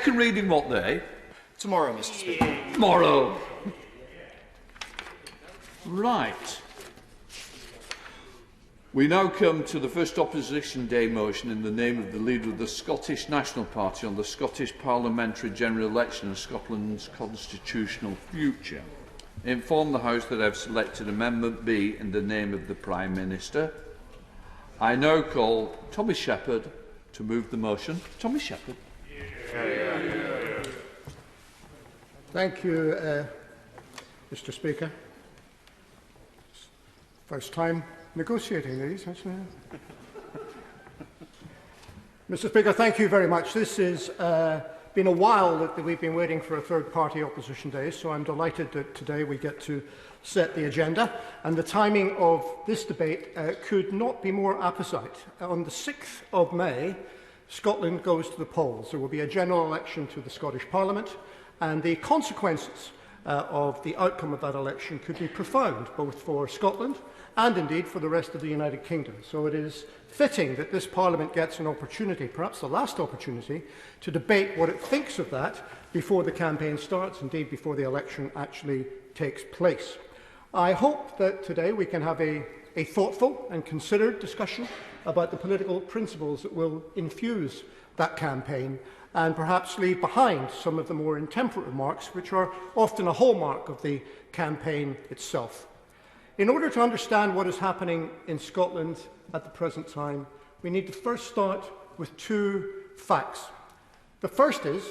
Second reading what day? Tomorrow, Mr. Speaker. Tomorrow. Right. We now come to the first Opposition Day motion in the name of the Leader of the Scottish National Party on the Scottish Parliamentary General Election and Scotland's constitutional future. Inform the House that I have selected Amendment B in the name of the Prime Minister. I now call Tommy Sheppard to move the motion. Tommy Sheppard. Thank you, Mr. Speaker. First time negotiating these, actually. Mr. Speaker, thank you very much. This has been a while that we've been waiting for a third-party opposition day, so I'm delighted that today we get to set the agenda. And the timing of this debate could not be more apposite. On the 6th of May, Scotland goes to the polls. There will be a general election to the Scottish Parliament, and the consequences of the outcome of that election could be profound, both for Scotland and indeed for the rest of the United Kingdom. So it is fitting that this Parliament gets an opportunity, perhaps the last opportunity, to debate what it thinks of that before the campaign starts, indeed before the election actually takes place. I hope that today we can have a thoughtful and considered discussion about the political principles that will infuse that campaign and perhaps leave behind some of the more intemperate remarks which are often a hallmark of the campaign itself. In order to understand what is happening in Scotland at the present time, we need to first start with two facts. The first is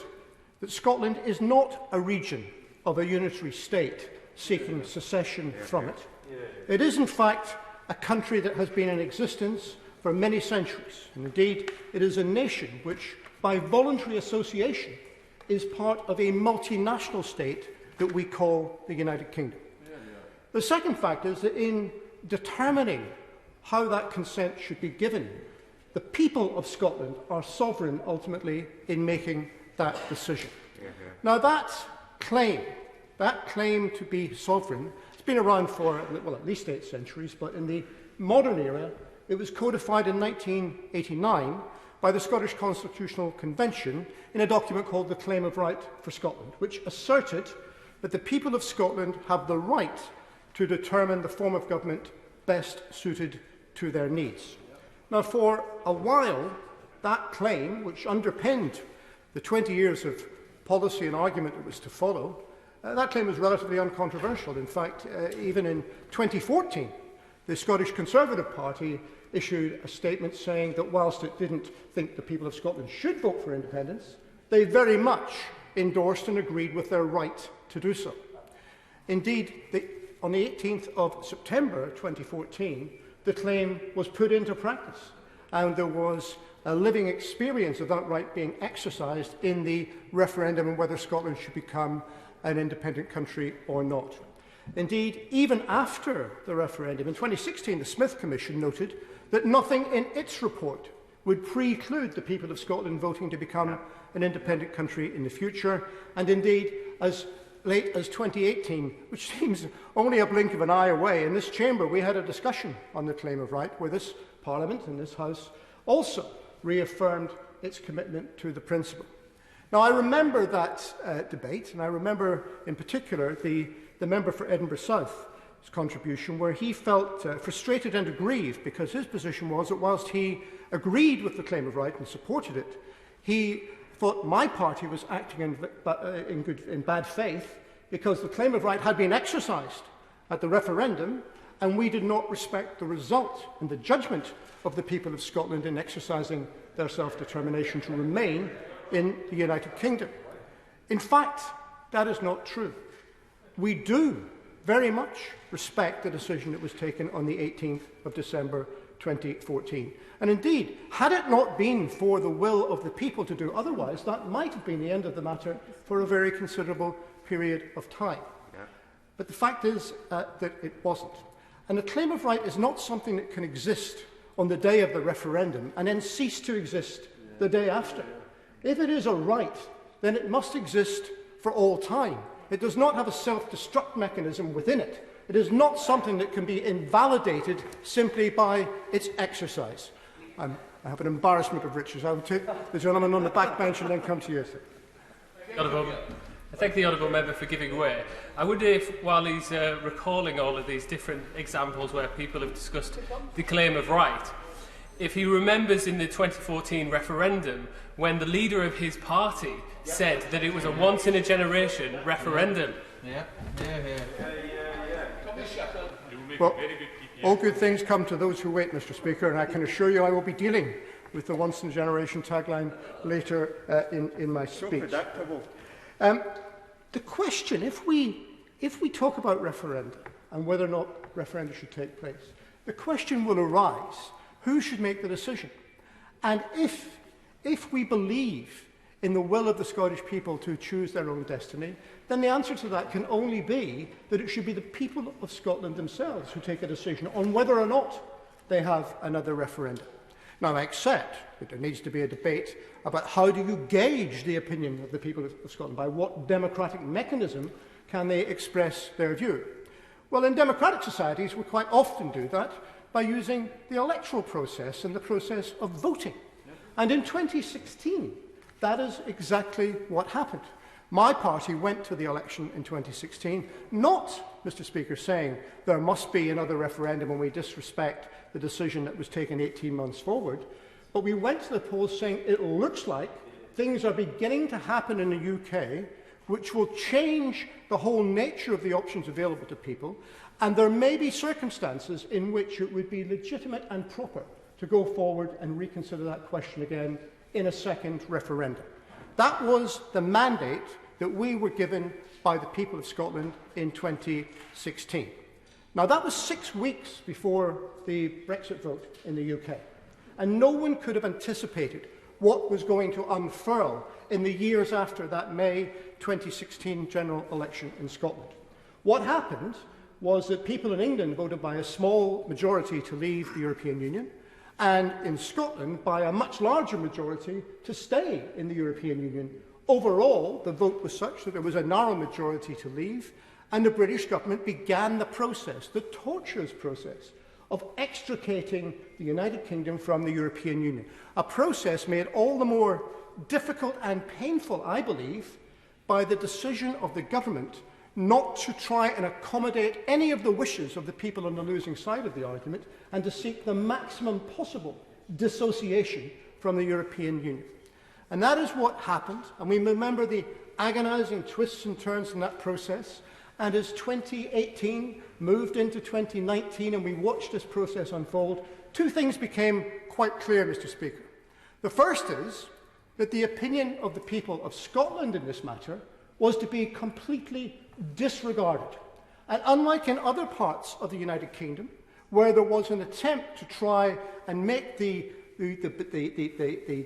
that Scotland is not a region of a unitary state seeking secession from it. It is, in fact, a country that has been in existence for many centuries. And indeed, it is a nation which, by voluntary association, is part of a multinational state that we call the United Kingdom. The second fact is that in determining how that consent should be given, the people of Scotland are sovereign ultimately in making that decision. Now that claim to be sovereign, has been around for, well, at least 8 centuries, but in the modern era, it was codified in 1989 by the Scottish Constitutional Convention in a document called the Claim of Right for Scotland, which asserted that the people of Scotland have the right to determine the form of government best suited to their needs. Now, for a while, that claim, which underpinned the 20 years of policy and argument that was to follow, that claim was relatively uncontroversial. In fact, even in 2014, the Scottish Conservative Party issued a statement saying that whilst it didn't think the people of Scotland should vote for independence, they very much endorsed and agreed with their right to do so. Indeed, on the 18th of September 2014, the claim was put into practice, and there was a living experience of that right being exercised in the referendum on whether Scotland should become an independent country or not. Indeed, even after the referendum, in 2016, the Smith Commission noted that nothing in its report would preclude the people of Scotland voting to become an independent country in the future, and indeed, as late as 2018, which seems only a blink of an eye away, in this chamber we had a discussion on the claim of right where this Parliament and this House also reaffirmed its commitment to the principle. Now, I remember that debate, and I remember in particular the member for Edinburgh South's contribution, where he felt frustrated and aggrieved because his position was that whilst he agreed with the claim of right and supported it, he thought my party was acting in bad faith because the claim of right had been exercised at the referendum and we did not respect the result and the judgment of the people of Scotland in exercising their self-determination to remain in the United Kingdom. In fact, that is not true. We do very much respect the decision that was taken on the 18th of December 2014. And indeed, had it not been for the will of the people to do otherwise, that might have been the end of the matter for a very considerable period of time. But the fact is that it wasn't. And the claim of right is not something that can exist on the day of the referendum and then cease to exist the day after. If it is a right, then it must exist for all time. It does not have a self-destruct mechanism within it. It is not something that can be invalidated simply by its exercise. I have an embarrassment of riches. I will take the gentleman on the back bench and then come to you, sir. I thank the Honourable Member for giving way. I wonder if, while he's recalling all of these different examples where people have discussed the claim of right, if he remembers in the 2014 referendum when the leader of his party said that it was a once-in-a-generation referendum. Well, all good things come to those who wait, Mr. Speaker, and I can assure you I will be dealing with the once-in-a-generation tagline later in my speech. The question, if we talk about referenda and whether or not referenda should take place, the question will arise, who should make the decision? And if we believe in the will of the Scottish people to choose their own destiny, then the answer to that can only be that it should be the people of Scotland themselves who take a decision on whether or not they have another referendum. Now, I accept that there needs to be a debate about how do you gauge the opinion of the people of Scotland, by what democratic mechanism can they express their view. Well, in democratic societies, we quite often do that by using the electoral process and the process of voting. And in 2016, that is exactly what happened. My party went to the election in 2016, not, Mr. Speaker, saying there must be another referendum and we disrespect the decision that was taken 18 months forward, but we went to the polls saying it looks like things are beginning to happen in the UK which will change the whole nature of the options available to people, and there may be circumstances in which it would be legitimate and proper to go forward and reconsider that question again in a second referendum. That was the mandate that we were given by the people of Scotland in 2016. Now, that was 6 weeks before the Brexit vote in the UK, and no one could have anticipated what was going to unfurl in the years after that May 2016 general election in Scotland. What happened was that people in England voted by a small majority to leave the European Union, and in Scotland by a much larger majority to stay in the European Union. Overall, the vote was such that there was a narrow majority to leave, and the British government began the process, the tortuous process, of extricating the United Kingdom from the European Union. A process made all the more difficult and painful, I believe, by the decision of the government not to try and accommodate any of the wishes of the people on the losing side of the argument, and to seek the maximum possible dissociation from the European Union. And that is what happened, and we remember the agonising twists and turns in that process. And as 2018 moved into 2019 and we watched this process unfold, two things became quite clear, Mr. Speaker. The first is that the opinion of the people of Scotland in this matter was to be completely disregarded. And unlike in other parts of the United Kingdom, where there was an attempt to try and make the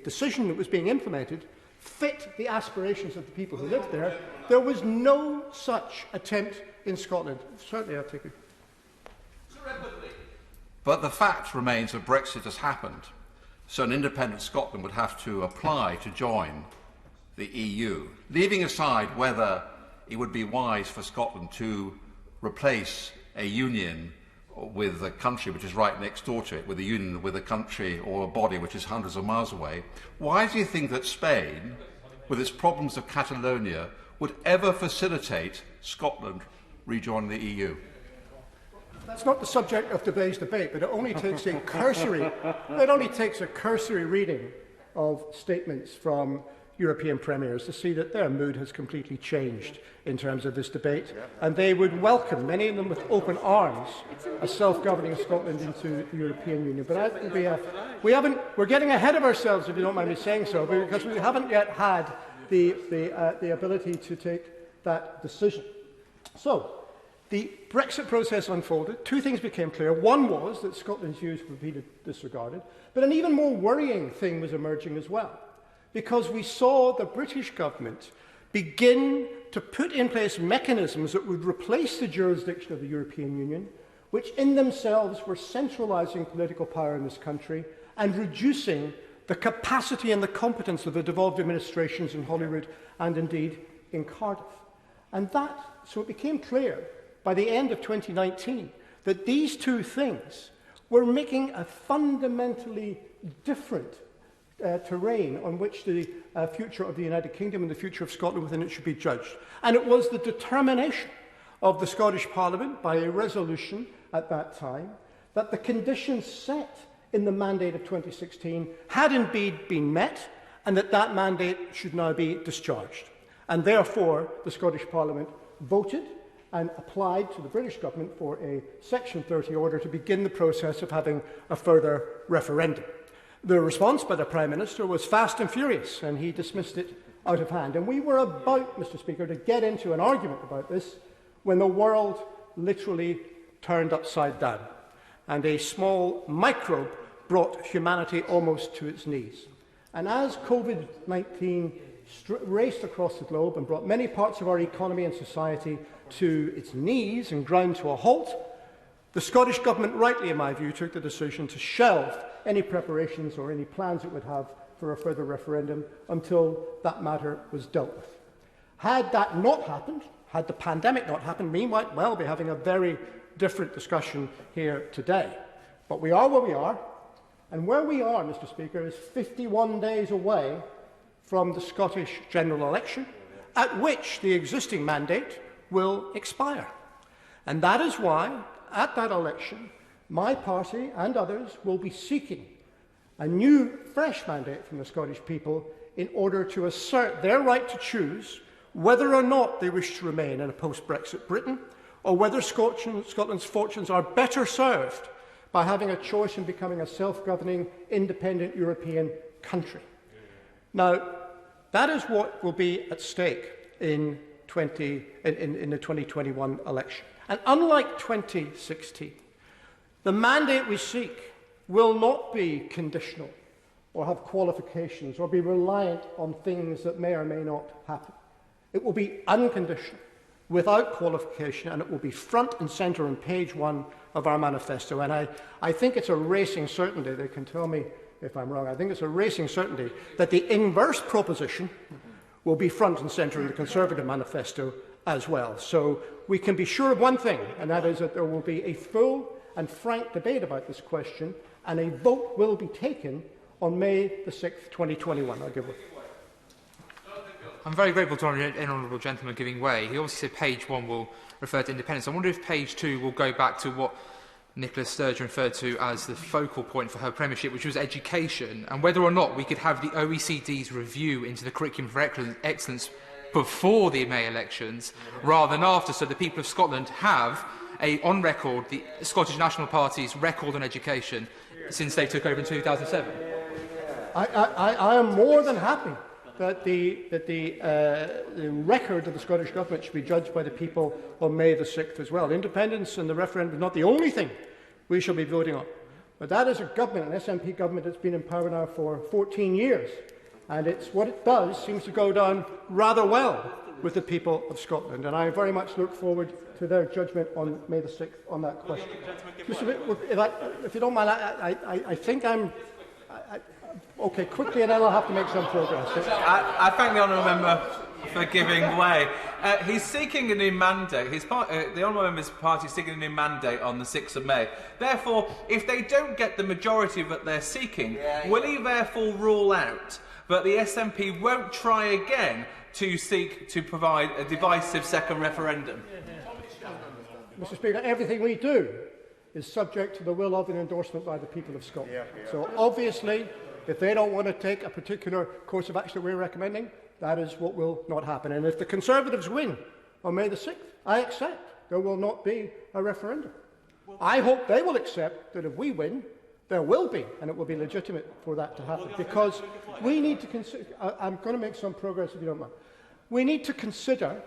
decision that was being implemented fit the aspirations of the people who lived there, there was no such attempt in Scotland. Certainly, I'll take it. But the fact remains that Brexit has happened, so an independent Scotland would have to apply to join the EU, leaving aside whether it would be wise for Scotland to replace a union with a country which is right next door to it, with a union with a country or a body which is hundreds of miles away. Why do you think that Spain, with its problems of Catalonia, would ever facilitate Scotland rejoining the EU? That's not the subject of today's debate, but it only takes a cursory reading of statements from European premiers to see that their mood has completely changed in terms of this debate, and they would welcome, many of them with open arms, a self-governing Scotland into the European Union. But we're getting ahead of ourselves, if you don't mind me saying so, because we haven't yet had the ability to take that decision. So, the Brexit process unfolded. Two things became clear. One was that Scotland's views would be disregarded, but an even more worrying thing was emerging as well, because we saw the British government begin to put in place mechanisms that would replace the jurisdiction of the European Union, which in themselves were centralising political power in this country and reducing the capacity and the competence of the devolved administrations in Holyrood and indeed in Cardiff. So it became clear by the end of 2019 that these two things were making a fundamentally different terrain on which the future of the United Kingdom and the future of Scotland within it should be judged. And it was the determination of the Scottish Parliament by a resolution at that time that the conditions set in the mandate of 2016 had indeed been met, and that that mandate should now be discharged. And therefore, the Scottish Parliament voted and applied to the British government for a Section 30 order to begin the process of having a further referendum. The response by the Prime Minister was fast and furious, and he dismissed it out of hand. And we were about, Mr. Speaker, to get into an argument about this when the world literally turned upside down, and a small microbe brought humanity almost to its knees. And as COVID-19 raced across the globe and brought many parts of our economy and society to its knees and ground to a halt, the Scottish Government, rightly in my view, took the decision to shelve any preparations or any plans it would have for a further referendum until that matter was dealt with. Had that not happened, had the pandemic not happened, we might well be having a very different discussion here today. But we are where we are, and where we are, Mr. Speaker, is 51 days away from the Scottish general election, at which the existing mandate will expire. And that is why, at that election, my party and others will be seeking a new, fresh mandate from the Scottish people in order to assert their right to choose whether or not they wish to remain in a post-Brexit Britain, or whether Scotland's fortunes are better served by having a choice in becoming a self-governing, independent European country. Now, that is what will be at stake in the 2021 election. And unlike 2016, the mandate we seek will not be conditional or have qualifications or be reliant on things that may or may not happen. It will be unconditional, without qualification, and it will be front and centre on page 1 of our manifesto. And I think it's a racing certainty, they can tell me if I'm wrong, I think it's a racing certainty that the inverse proposition will be front and centre in the Conservative manifesto as well. So we can be sure of one thing, and that is that there will be a full and frank debate about this question, and a vote will be taken on May the 6th, 2021. I'll give it. I'm very grateful to the honourable gentleman giving way. He obviously said page 1 will refer to independence. I wonder if page 2 will go back to what Nicola Sturgeon referred to as the focal point for her premiership, which was education, and whether or not we could have the OECD's review into the curriculum for excellence before the May elections rather than after, so the people of Scotland have on record the Scottish National Party's record on education since they took over in 2007. I am more than happy that the record of the Scottish Government should be judged by the people on May the 6th as well. Independence and the referendum is not the only thing we shall be voting on. But that is a government, an SNP government that's been in power now for 14 years. And what it does seems to go down rather well with the people of Scotland. And I very much look forward to their judgment on May the 6th on that question. If you don't mind, I think I'm... Okay, quickly, and then I'll have to make some progress. I thank the honourable member for giving way. He's seeking a new mandate. The honourable member's party is seeking a new mandate on the 6th of May. Therefore, if they don't get the majority that they're seeking, will he therefore rule out that the SNP won't try again to seek to provide a divisive second referendum? Mr. Speaker, everything we do is subject to the will of and endorsement by the people of Scotland. So obviously, if they don't want to take a particular course of action that we're recommending, that is what will not happen. And if the Conservatives win on May the 6th, I accept there will not be a referendum. I hope they will accept that if we win, there will be, and it will be legitimate for that to happen. Because we need to consider, I'm going to make some progress if you don't mind. We need to consider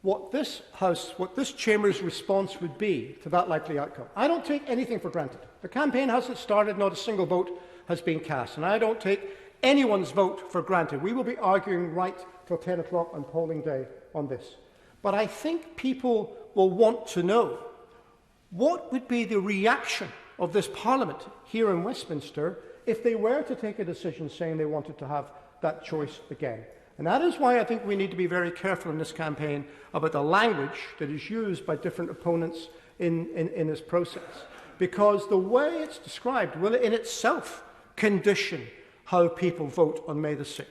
what this House, what this Chamber's response would be to that likely outcome. I don't take anything for granted. The campaign hasn't started, not a single vote has been cast, and I don't take anyone's vote for granted. We will be arguing right till 10 o'clock on polling day on this. But I think people will want to know what would be the reaction of this Parliament here in Westminster if they were to take a decision saying they wanted to have that choice again. And that is why I think we need to be very careful in this campaign about the language that is used by different opponents in this process. Because the way it's described will in itself condition how people vote on May the 6th.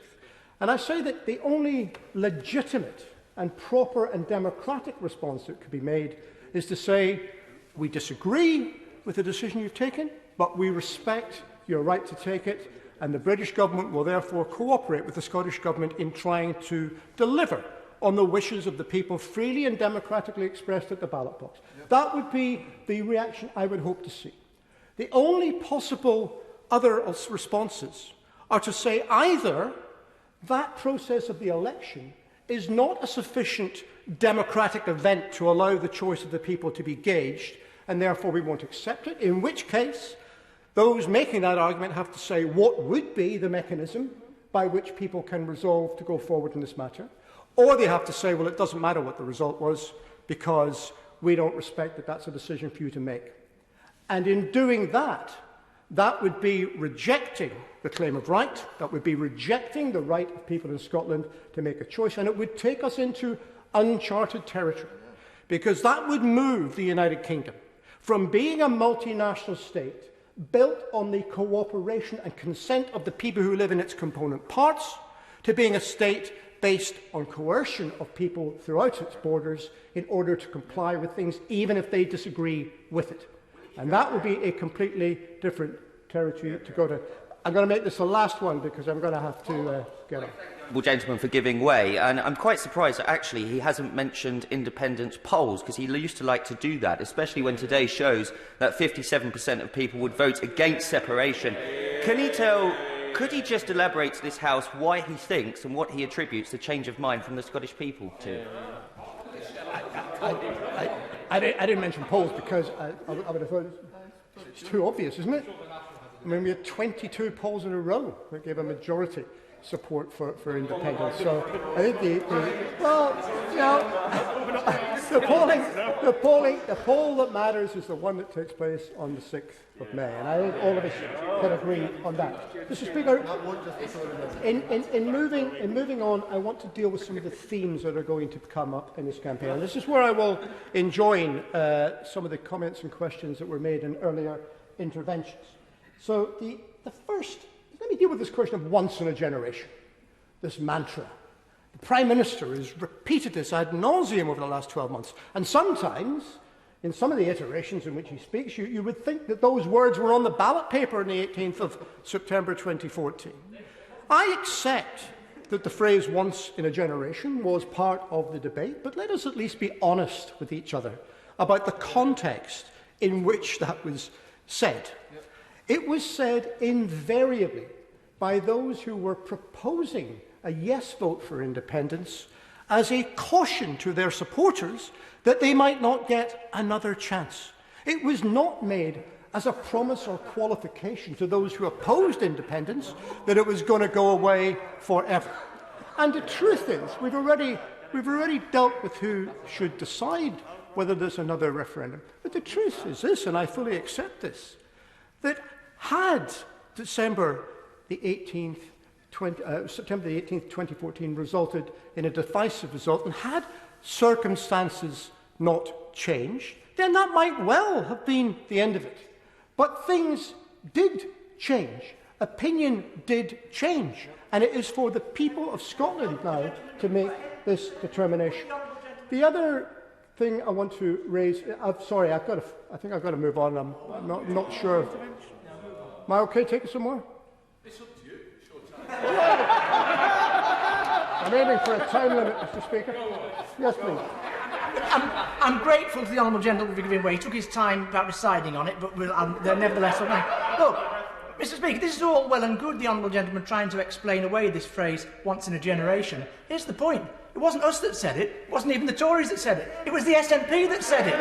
And I say that the only legitimate and proper and democratic response that could be made is to say, we disagree with the decision you've taken, but we respect your right to take it, and the British government will therefore cooperate with the Scottish government in trying to deliver on the wishes of the people freely and democratically expressed at the ballot box. That would be the reaction I would hope to see. The only possible other responses are to say either that process of the election is not a sufficient democratic event to allow the choice of the people to be gauged, and therefore we won't accept it, in which case those making that argument have to say what would be the mechanism by which people can resolve to go forward in this matter, or they have to say, well, it doesn't matter what the result was because we don't respect that that's a decision for you to make. And in doing that, that would be rejecting the claim of right, that would be rejecting the right of people in Scotland to make a choice, and it would take us into uncharted territory, because that would move the United Kingdom from being a multinational state built on the cooperation and consent of the people who live in its component parts to being a state based on coercion of people throughout its borders in order to comply with things, even if they disagree with it. And that would be a completely different territory to go to. I'm going to make this the last one because I'm going to have to get on. Well, gentleman, for giving way, and I'm quite surprised that actually he hasn't mentioned independent polls, because he used to like to do that, especially when today shows that 57% of people would vote against separation. Could he just elaborate to this House why he thinks and what he attributes the change of mind from the Scottish people to? I didn't mention polls because I would have thought it's too obvious, isn't it? I mean, we had 22 polls in a row that gave a majority support for independence. So I think the poll that matters is the one that takes place on the 6th of May, and I think all of us can agree on that. Mr. Speaker, in moving on, I want to deal with some of the themes that are going to come up in this campaign. And this is where I will enjoin some of the comments and questions that were made in earlier interventions. So the first, let me deal with this question of once in a generation, this mantra. The Prime Minister has repeated this ad nauseum over the last 12 months. And sometimes, in some of the iterations in which he speaks, you would think that those words were on the ballot paper on the 18th of September 2014. I accept that the phrase once in a generation was part of the debate, but let us at least be honest with each other about the context in which that was said. It was said invariably by those who were proposing a yes vote for independence as a caution to their supporters that they might not get another chance. It was not made as a promise or qualification to those who opposed independence that it was going to go away forever. And the truth is, we've already dealt with who should decide whether there's another referendum. But the truth is this, and I fully accept this, that had September the 18th, 2014 resulted in a decisive result, and had circumstances not changed, then that might well have been the end of it. But things did change. Opinion did change. And it is for the people of Scotland now to make this determination. The other thing I want to raise, I think I've got to move on. I'm not sure. Am I okay to take some more? It's up to you. It's your time. I'm aiming for a time limit, Mr. Speaker. Yes, please. I'm grateful to the honourable gentleman for giving way. He took his time about deciding on it, but they're nevertheless. Look, Mr. Speaker, this is all well and good, the honourable gentleman trying to explain away this phrase, once in a generation. Here's the point. It wasn't us that said it. It wasn't even the Tories that said it. It was the SNP that said it.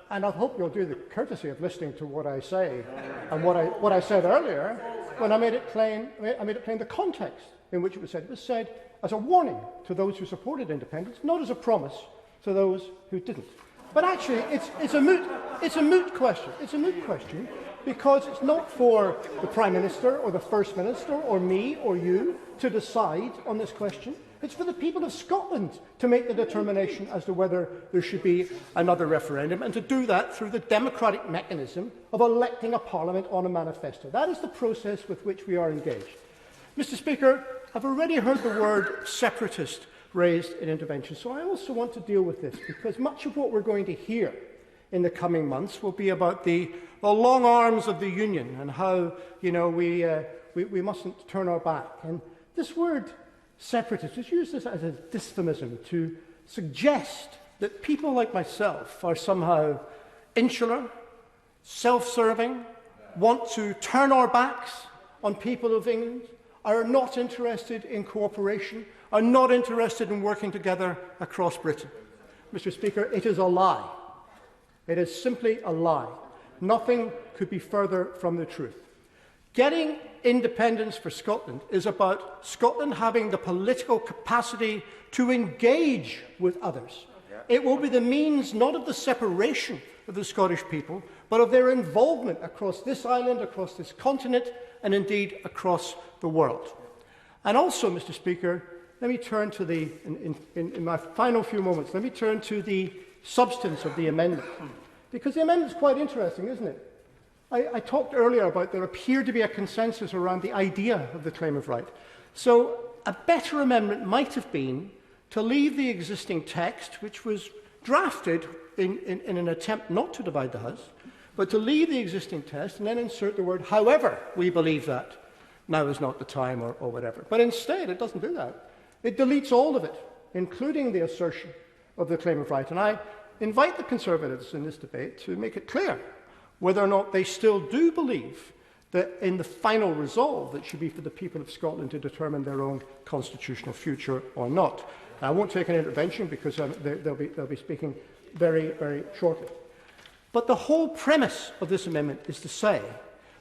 And I hope you'll do the courtesy of listening to what I say and what I said earlier when I made it plain the context in which it was said. It was said as a warning to those who supported independence, not as a promise to those who didn't. But actually, it's a moot question. It's a moot question Because it's not for the Prime Minister or the First Minister or me or you to decide on this question. It's for the people of Scotland to make the determination as to whether there should be another referendum, and to do that through the democratic mechanism of electing a Parliament on a manifesto. That is the process with which we are engaged. Mr. Speaker, I've already heard the word separatist raised in intervention, so I also want to deal with this, because much of what we're going to hear in the coming months will be about the long arms of the Union and how, we mustn't turn our back. And this word separatist is used as a dysphemism to suggest that people like myself are somehow insular, self-serving, want to turn our backs on people of England, are not interested in cooperation, are not interested in working together across Britain. Mr. Speaker, it is a lie. It is simply a lie. Nothing could be further from the truth. Getting independence for Scotland is about Scotland having the political capacity to engage with others. It will be the means not of the separation of the Scottish people, but of their involvement across this island, across this continent, and indeed across the world. And also, Mr. Speaker, let me turn to in my final few moments, let me turn to the substance of the amendment. Because the amendment is quite interesting, isn't it? I talked earlier about there appeared to be a consensus around the idea of the claim of right. So a better amendment might have been to leave the existing text, which was drafted in an attempt not to divide the House, but to leave the existing text and then insert the word, however we believe that now is not the time, or whatever. But instead, it doesn't do that. It deletes all of it, including the assertion of the claim of right. And I invite the Conservatives in this debate to make it clear whether or not they still do believe that in the final resolve it should be for the people of Scotland to determine their own constitutional future or not. I won't take an intervention because they'll be speaking very, very shortly. But the whole premise of this amendment is to say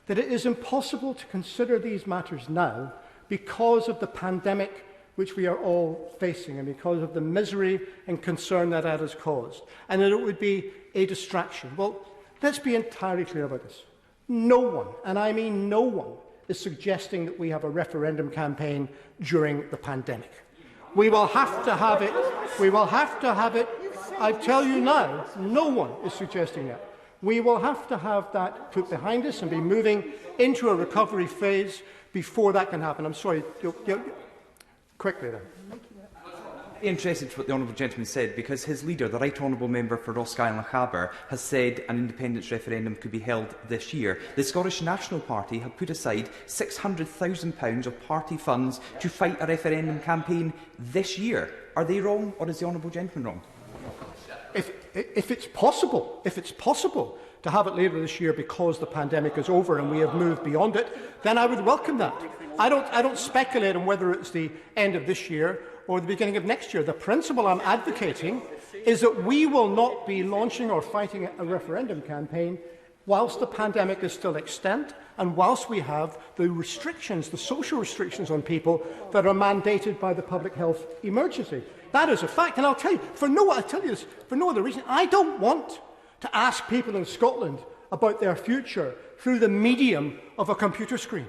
that it is impossible to consider these matters now because of the pandemic which we are all facing and because of the misery and concern that has caused, and that it would be a distraction. Well, let's be entirely clear about this. No one, and I mean no one, is suggesting that we have a referendum campaign during the pandemic. We will have to have it. We will have to have it. I tell you now, no one is suggesting that. We will have to have that put behind us and be moving into a recovery phase before that can happen. I'm sorry. Quickly then. Interested to what the honourable gentleman said, because his leader, the Right Honourable Member for Roscommon and Lochaber, has said an independence referendum could be held this year. The Scottish National Party have put aside £600,000 of party funds to fight a referendum campaign this year. Are they wrong, or is the honourable gentleman wrong? If it's possible to have it later this year because the pandemic is over and we have moved beyond it, then I would welcome that. I don't speculate on whether it's the end of this year or the beginning of next year. The principle I'm advocating is that we will not be launching or fighting a referendum campaign whilst the pandemic is still extant and whilst we have the restrictions, the social restrictions on people that are mandated by the public health emergency. That is a fact. And I'll tell you for no other reason. I don't want to ask people in Scotland about their future through the medium of a computer screen.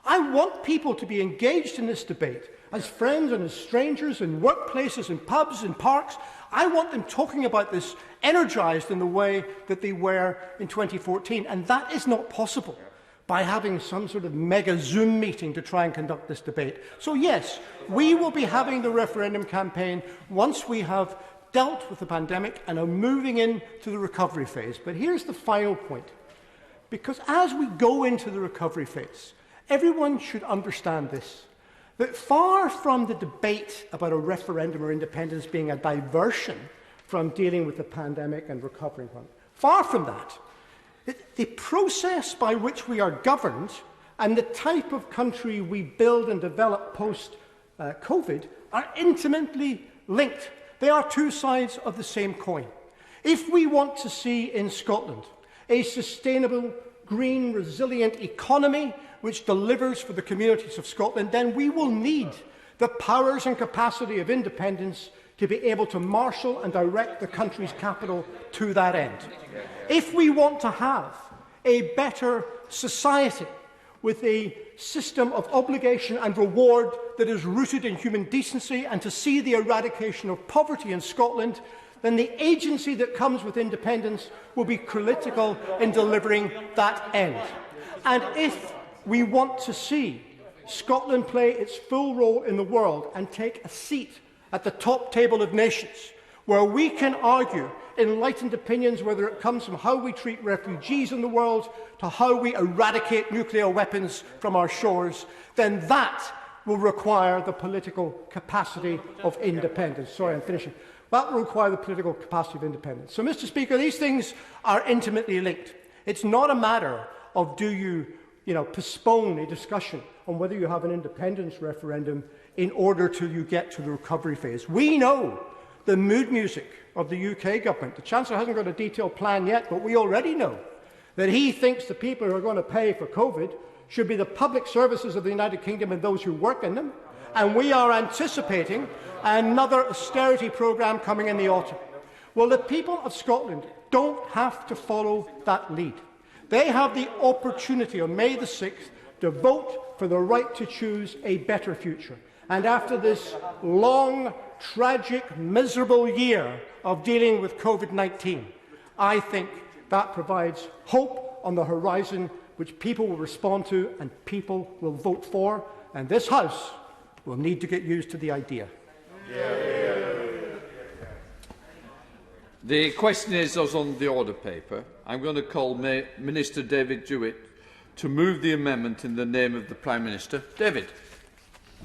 I want people to be engaged in this debate as friends and as strangers in workplaces, in pubs, in parks. I want them talking about this energised in the way that they were in 2014. And that is not possible by having some sort of mega Zoom meeting to try and conduct this debate. So yes, we will be having the referendum campaign once we have dealt with the pandemic and are moving into the recovery phase. But here's the final point. Because as we go into the recovery phase, everyone should understand this, that far from the debate about a referendum or independence being a diversion from dealing with the pandemic and recovering from it, far from that, the process by which we are governed and the type of country we build and develop post-COVID are intimately linked. They are two sides of the same coin. If we want to see in Scotland a sustainable, green, resilient economy which delivers for the communities of Scotland, then we will need the powers and capacity of independence to be able to marshal and direct the country's capital to that end. If we want to have a better society with a system of obligation and reward that is rooted in human decency and to see the eradication of poverty in Scotland, then the agency that comes with independence will be critical in delivering that end. And if we want to see Scotland play its full role in the world and take a seat at the top table of nations, where we can argue enlightened opinions, whether it comes from how we treat refugees in the world to how we eradicate nuclear weapons from our shores, then that will require the political capacity of independence. Sorry, I'm finishing. That will require the political capacity of independence. So, Mr. Speaker, these things are intimately linked. It's not a matter of do you postpone a discussion on whether you have an independence referendum in order till you get to the recovery phase. We know the mood music of the UK government. The Chancellor hasn't got a detailed plan yet, but we already know that he thinks the people who are going to pay for COVID should be the public services of the United Kingdom and those who work in them. And we are anticipating another austerity programme coming in the autumn. Well, the people of Scotland don't have to follow that lead. They have the opportunity on May the 6th to vote for the right to choose a better future. And after this long, tragic, miserable year of dealing with COVID-19, I think that provides hope on the horizon which people will respond to and people will vote for. And this House will need to get used to the idea. The question is as on the order paper. I'm going to call Minister David Jewett to move the amendment in the name of the Prime Minister. David.